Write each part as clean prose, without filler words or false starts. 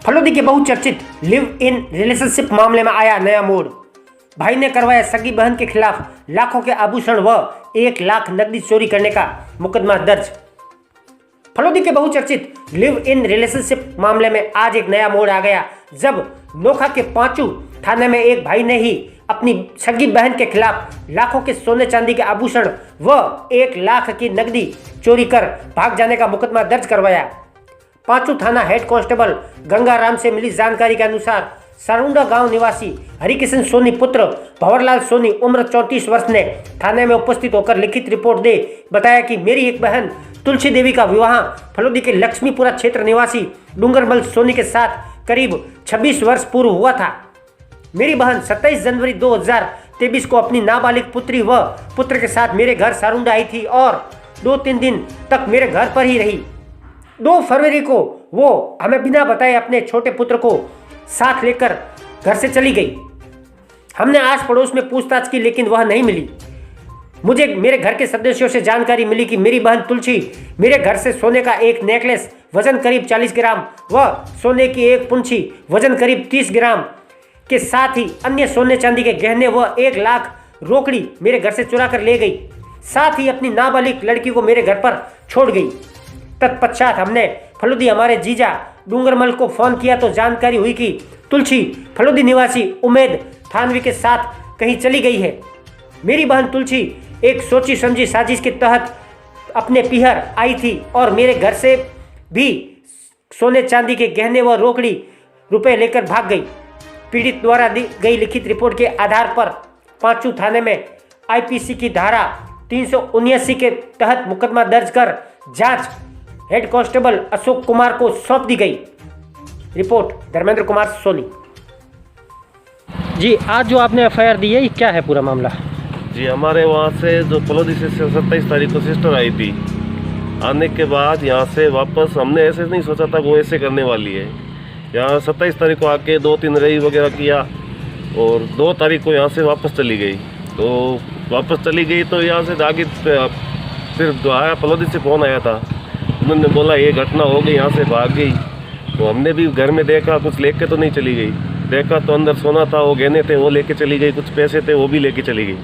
फलोदी के बहुचर्चित live in relationship मामले में आया नया मोड़। भाई ने करवाया सगी बहन के खिलाफ लाखों के आभूषण व 1 लाख नकदी चोरी करने का मुकदमा दर्ज। फलोदी के बहुचर्चित लिव इन रिलेशनशिप मामले में आज एक नया मोड़ आ गया, जब नोखा के पांचू थाने में एक भाई ने ही अपनी सगी बहन के खिलाफ लाखों के सोने चांदी के आभूषण व 1 लाख की नकदी चोरी कर भाग जाने का मुकदमा दर्ज करवाया। पांचू थाना हेड कांस्टेबल गंगाराम से मिली जानकारी के अनुसार सारुंडा गांव निवासी हरिकिशन सोनी पुत्र भंवरलाल सोनी उम्र 34 वर्ष ने थाने में उपस्थित होकर लिखित रिपोर्ट दे बताया कि मेरी एक बहन तुलसी देवी का विवाह फलोदी के लक्ष्मीपुरा क्षेत्र निवासी डूंगरमल सोनी के साथ करीब 26 वर्ष पूर्व हुआ था। मेरी बहन 27 जनवरी 2023 को अपनी नाबालिग पुत्री व पुत्र के साथ मेरे घर सारुंडा आई थी और 2-3 दिन तक मेरे घर पर ही रही। 2 फरवरी को वो हमें बिना बताए अपने छोटे पुत्र को साथ लेकर घर से चली गई। हमने आस पड़ोस में पूछताछ की लेकिन वह नहीं मिली। मुझे मेरे घर के सदस्यों से जानकारी मिली कि मेरी बहन तुलसी मेरे घर से सोने का एक नेकलेस वजन करीब 40 ग्राम व सोने की एक पुंछी वजन करीब 30 ग्राम के साथ ही अन्य सोने चांदी के गहने व 1 लाख रोकड़ी मेरे घर से चुरा कर ले गई। साथ ही अपनी नाबालिग लड़की को मेरे घर पर छोड़ गई। तत्पश्चात हमने फलोदी हमारे जीजा डूंगरमल को फोन किया तो जानकारी हुई कि तुलसी फलोदी निवासी उमेद थानवी के साथ कहीं चली गई है। मेरी बहन तुलसी एक सोची समझी साजिश के तहत अपने पीहर आई थी और मेरे घर से भी सोने चांदी के गहने व रोकड़ी रुपए लेकर भाग गई। पीड़ित द्वारा दी गई लिखित रिपोर्ट के आधार पर पांचू थाने में आईपीसी की धारा 379 के तहत मुकदमा दर्ज कर जांच हेड कांस्टेबल अशोक कुमार को सौंप दी गई। रिपोर्ट धर्मेंद्र कुमार सोनी। जी, आज जो आपने एफआईआर दी है, ये क्या है पूरा मामला? जी, हमारे वहाँ से जो फलोदी से 27 तारीख को सिस्टर आई थी, आने के बाद यहाँ से वापस हमने ऐसे नहीं सोचा था वो ऐसे करने वाली है। यहाँ 27 तारीख को आके 2-3 रही वगैरह किया और 2 तारीख को यहाँ से वापस चली गई। तो वापस चली गई तो यहाँ से आगे फिर जो आया फलोदी से फ़ोन आया था, उन्होंने बोला ये घटना हो गई, यहाँ से भाग गई। तो हमने भी घर में देखा, कुछ लेके तो नहीं चली गई। देखा तो अंदर सोना था, वो गहने थे वो लेके चली गई, कुछ पैसे थे वो भी लेके चली गई।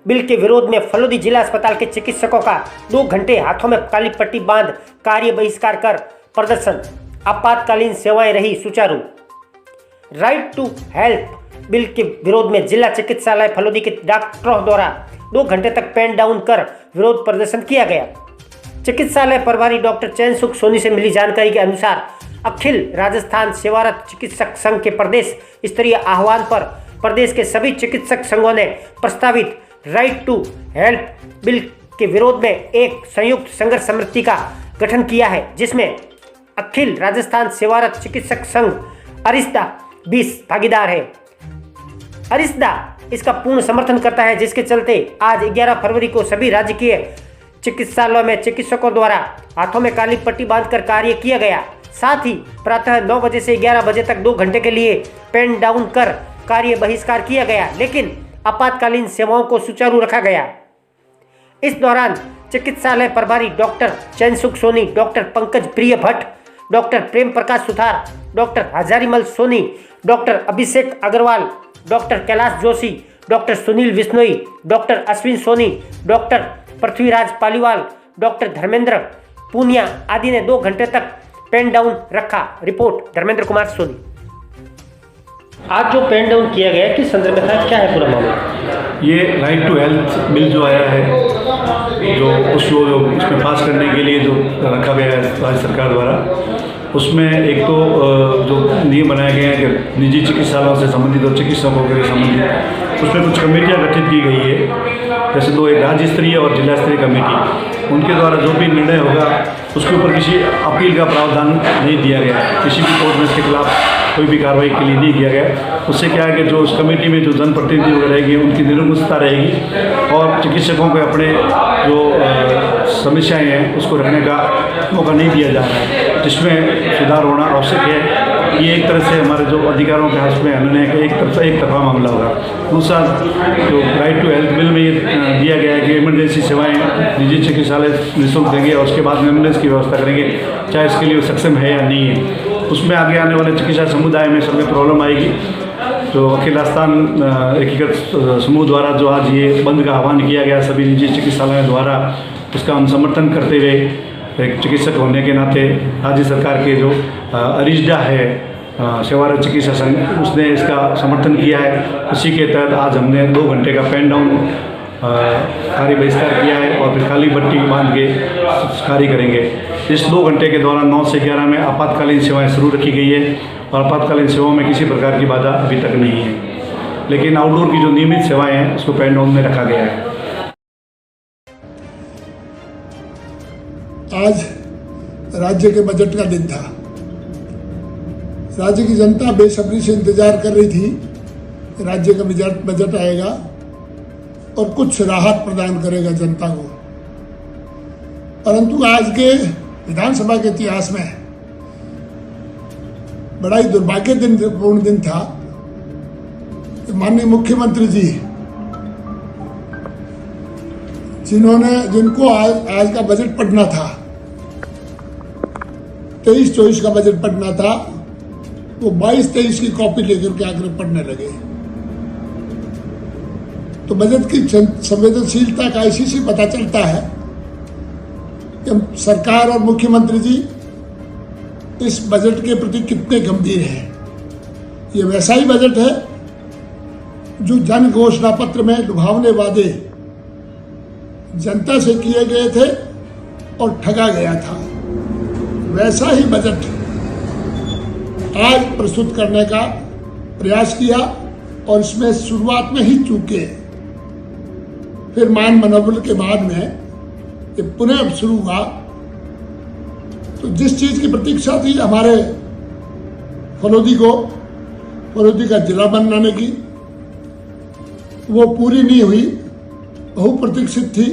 बिल के विरोध में फलोदी जिला अस्पताल के चिकित्सकों का 2 घंटे हाथों में काली पट्टी बांध कार्य बहिष्कार कर प्रदर्शन। आपातकालीन सेवाएं रही सुचारू। राइट टू हेल्थ बिल के विरोध में जिला चिकित्सालय फलोदी के डॉक्टरों द्वारा 2 घंटे तक पेन डाउन कर विरोध प्रदर्शन किया गया। चिकित्सालय प्रभारी डॉक्टर चैन सुख सोनी से मिली जानकारी के अनुसार अखिल राजस्थान सेवारत चिकित्सक संघ के प्रदेश स्तरीय आह्वान पर प्रदेश के सभी चिकित्सक संघों ने प्रस्तावित राइट टू हेल्थ बिल के विरोध में एक संयुक्त संघर्ष समिति का गठन किया है, जिसमें अखिल राजस्थान सेवारत चिकित्सक संघ अरिस्दा 20 भागीदार है। अरिस्दा इसका पूर्ण समर्थन करता है, जिसके चलते आज 11 फरवरी को सभी राजकीय चिकित्सालयों में चिकित्सकों द्वारा हाथों में काली पट्टी बांधकर कार्य किया गया। साथ ही प्रातः 9 बजे से 11 बजे तक 2 घंटे के लिए पेन डाउन कर कार्य बहिष्कार किया गया, लेकिन आपातकालीन सेवाओं को सुचारू रखा गया। इस दौरान चिकित्सालय प्रभारी doctor Chainsukh Soni, doctor Pankaj Priya Bhatt, doctor Prem Prakash Suthar, doctor Hazarimal Soni, doctor Abhishek Agarwal, doctor Kailash Joshi, doctor Sunil Bishnoi, doctor Ashwin Soni, doctor Prithviraj Paliwal, doctor Dharmendra Poonia आदि ने 2 घंटे तक पेन डाउन रखा। रिपोर्ट धर्मेंद्र कुमार सोनी। आज जो पेन डाउन किया गया किस संदर्भ में था, क्या है पूरा मामला? ये राइट टू हेल्थ बिल जो आया है, जो उसको इसमें पास करने के लिए जो रखा गया है राज्य सरकार द्वारा, उसमें एक तो जो नियम बनाए गए हैं कि निजी चिकित्सालयों से संबंधित और चिकित्सकों के संबंधित उसमें कुछ कमेटियां गठित की गई है। जैसे 2 एक राज्य स्तरीय और जिला स्तरीय कमेटी, उनके द्वारा जो भी निर्णय होगा उसके ऊपर किसी अपील का प्रावधान नहीं दिया गया, किसी भी कोर्ट में इसके खिलाफ कोई भी कार्रवाई के लिए नहीं किया गया। उससे क्या है कि जो उस कमेटी में जो जनप्रतिनिधि वगैरह रहेगी उनकी निरंकुशता रहेगी और चिकित्सकों को अपने जो समस्याएं हैं उसको रखने का मौका नहीं दिया जा रहा है, जिसमें सुधार होना आवश्यक है। ये एक तरह से हमारे जो अधिकारों के हाथ में अन्य एक तरफा मामला होगा। दूसरा जो राइट टू हेल्थ बिल में ये दिया गया है कि इमरजेंसी सेवाएं निजी चिकित्सालय निःशुल्क देंगे और उसके बाद में एम्बुलेंस की व्यवस्था करेंगे, चाहे इसके लिए वो सक्षम है या नहीं है। उसमें आगे आने वाले चिकित्सा समुदाय में सब में प्रॉब्लम आएगी। तो अखिल राजस्थान एकीकृत समूह द्वारा जो आज ये बंद का आह्वान किया गया सभी निजी चिकित्सालयों द्वारा, उसका हम समर्थन करते हुए एक चिकित्सक होने के नाते राज्य सरकार के जो अरिजडा है सेवारत चिकित्सा संघ, उसने इसका समर्थन किया है। उसी के तहत आज हमने 2 घंटे का पेन डाउन कार्य बहिष्कार किया है और फिर खाली बट्टी बांध के कार्य करेंगे। इस 2 घंटे के दौरान 9 से 11 में आपातकालीन सेवाएं शुरू रखी गई है और आपातकालीन सेवाओं में किसी प्रकार की बाधा अभी तक नहीं है, लेकिन आउटडोर की जो नियमित सेवाएं हैं उसको पेन डाउन में रखा गया है। आज राज्य के बजट का दिन था। राज्य की जनता बेसब्री से इंतजार कर रही थी राज्य का बजट आएगा और कुछ राहत प्रदान करेगा जनता को। परंतु आज के विधानसभा के इतिहास में बड़ा ही दुर्भाग्यपूर्ण दिन था। माननीय मुख्यमंत्री जी जिनको आज का बजट पढ़ना था, 23-24 का बजट पढ़ना था, वो 22-23 की कॉपी लेकर के आकर पढ़ने लगे। तो बजट की संवेदनशीलता का इसी से पता चलता है कि सरकार और मुख्यमंत्री जी इस बजट के प्रति कितने गंभीर हैं। ये वैसा ही बजट है जो जन घोषणा पत्र में लुभावने वादे जनता से किए गए थे और ठगा गया था, वैसा ही बजट आज प्रस्तुत करने का प्रयास किया और इसमें शुरुआत में ही चूके, फिर मान मनोबल के बाद में ये पुनः शुरू हुआ। तो जिस चीज की प्रतीक्षा थी हमारे फलोदी का जिला बनाने की, वो पूरी नहीं हुई, बहुप्रतीक्षित थी।